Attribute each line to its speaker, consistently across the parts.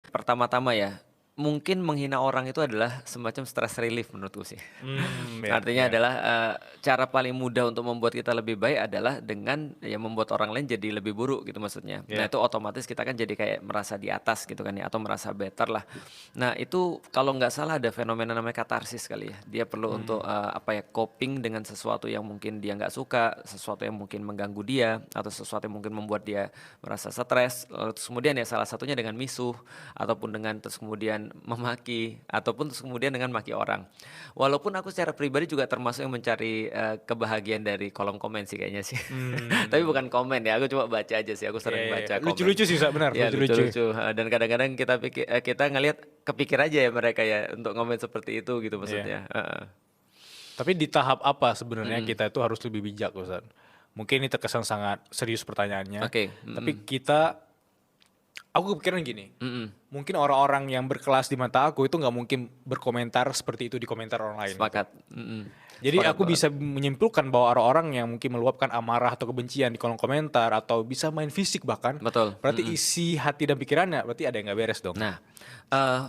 Speaker 1: Pertama-tama ya, mungkin menghina orang itu adalah semacam stress relief menurutku sih.
Speaker 2: Iya
Speaker 1: Artinya
Speaker 2: iya.
Speaker 1: adalah, cara paling mudah untuk membuat kita lebih baik adalah dengan ya membuat orang lain jadi lebih buruk gitu maksudnya. Nah
Speaker 2: Iya.
Speaker 1: itu otomatis kita kan jadi kayak merasa di atas gitu kan ya, atau merasa better lah. Nah itu kalau nggak salah ada fenomena namanya katarsis kali ya. Dia perlu untuk,
Speaker 2: Mmm,
Speaker 1: apa ya, coping dengan sesuatu yang mungkin dia nggak suka, sesuatu yang mungkin mengganggu dia, atau sesuatu yang mungkin membuat dia merasa stres, terus kemudian ya salah satunya dengan misuh, ataupun dengan terus kemudian memaki, ataupun terus kemudian dengan maki orang. Walaupun aku secara pribadi juga termasuk yang mencari, kebahagiaan dari kolom komen sih kayaknya sih. Tapi
Speaker 2: mmm,
Speaker 1: bukan komen ya, aku cuma baca aja sih, aku
Speaker 2: iya
Speaker 1: sering
Speaker 2: iya.
Speaker 1: baca komen.
Speaker 2: Lucu-lucu sih, benar
Speaker 1: Ya
Speaker 2: lucu-lucu.
Speaker 1: lucu-lucu, dan kadang-kadang kita ngelihat kepikir aja ya mereka ya untuk ngomen seperti itu gitu
Speaker 2: Iya.
Speaker 1: maksudnya, heeh.
Speaker 2: Tapi di tahap apa sebenarnya
Speaker 1: Mhm,
Speaker 2: kita itu harus lebih bijak, Ustaz? Mungkin ini terkesan sangat serius pertanyaannya,
Speaker 1: oke,
Speaker 2: tapi aku kepikiran gini,
Speaker 1: mhm,
Speaker 2: mungkin orang-orang yang berkelas di mata aku itu nggak mungkin berkomentar seperti itu di komentar orang lain gitu.
Speaker 1: sepakat,
Speaker 2: Jadi
Speaker 1: sepakat
Speaker 2: aku
Speaker 1: banget.
Speaker 2: bisa menyimpulkan bahwa orang-orang yang mungkin meluapkan amarah atau kebencian di kolom komentar atau bisa main fisik bahkan,
Speaker 1: Betul,
Speaker 2: berarti isi hati dan pikirannya berarti ada yang nggak beres dong.
Speaker 1: Nah, eee,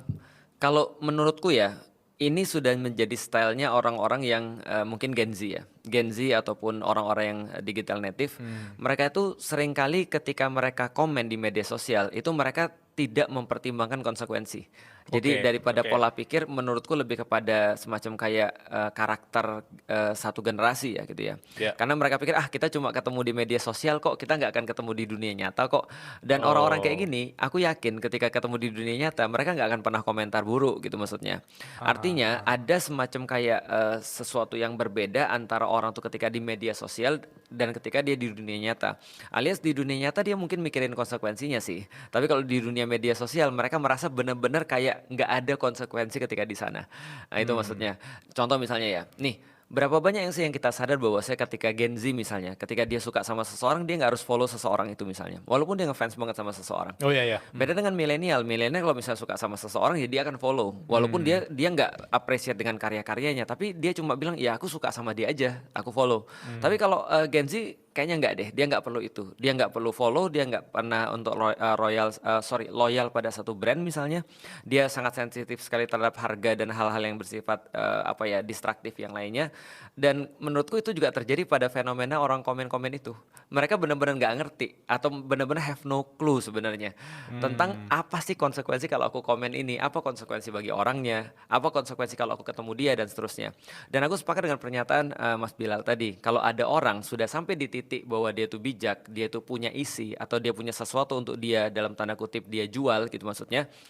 Speaker 1: kalau menurutku ya, ini sudah menjadi style-nya orang-orang yang, mungkin Gen Z ya. Gen Z ataupun orang-orang yang digital native,
Speaker 2: Hmm,
Speaker 1: mereka itu seringkali ketika mereka komen di media sosial, itu mereka tidak mempertimbangkan konsekuensi. Jadi
Speaker 2: oke
Speaker 1: daripada
Speaker 2: oke.
Speaker 1: pola pikir menurutku lebih kepada semacam kayak, karakter, satu generasi ya gitu ya.
Speaker 2: Ya.
Speaker 1: Karena mereka pikir, "Ah kita cuma ketemu di media sosial kok, kita nggak akan ketemu di dunia nyata kok." Dan orang-orang kayak
Speaker 2: Oh,
Speaker 1: gini, aku yakin ketika ketemu di dunia nyata, mereka nggak akan pernah komentar buruk gitu maksudnya. Artinya
Speaker 2: ah,
Speaker 1: ada semacam kayak, sesuatu yang berbeda antara orang tuh ketika di media sosial dan ketika dia di dunia nyata. Alias di dunia nyata dia mungkin mikirin konsekuensinya sih, tapi kalau di dunia media sosial mereka merasa benar-benar kayak nggak ada konsekuensi ketika di sana. Nah itu
Speaker 2: hmm,
Speaker 1: maksudnya. Contoh misalnya ya, nih berapa banyak yang sih yang kita sadar bahwa saya ketika Gen Z misalnya, ketika dia suka sama seseorang, dia nggak harus follow seseorang itu misalnya. Walaupun dia ngefans banget sama seseorang.
Speaker 2: oh iya ya,
Speaker 1: Beda dengan milenial, milenial kalau misalnya suka sama seseorang ya dia akan follow. Walaupun
Speaker 2: hmm,
Speaker 1: dia nggak appreciate dengan karya-karyanya, tapi dia cuma bilang ya aku suka sama dia aja, aku follow. Tapi
Speaker 2: hmm,
Speaker 1: kalau Gen Z kayaknya nggak deh, dia nggak perlu itu. Dia nggak perlu follow, dia nggak pernah untuk loyal pada satu brand misalnya. Dia sangat sensitif sekali terhadap harga dan hal-hal yang bersifat apa ya distraktif yang lainnya. Dan menurutku itu juga terjadi pada fenomena orang komen-komen itu. Mereka benar-benar nggak ngerti atau benar-benar have no clue sebenarnya tentang
Speaker 2: hmm,
Speaker 1: apa sih konsekuensi kalau aku komen ini, apa konsekuensi bagi orangnya, apa konsekuensi kalau aku ketemu dia dan seterusnya. Dan aku sepakat dengan pernyataan Mas Bilal tadi, kalau ada orang sudah sampai di titik bahwa dia tuh bijak, dia tuh punya isi atau dia punya sesuatu untuk dia dalam tanda kutip dia jual gitu maksudnya,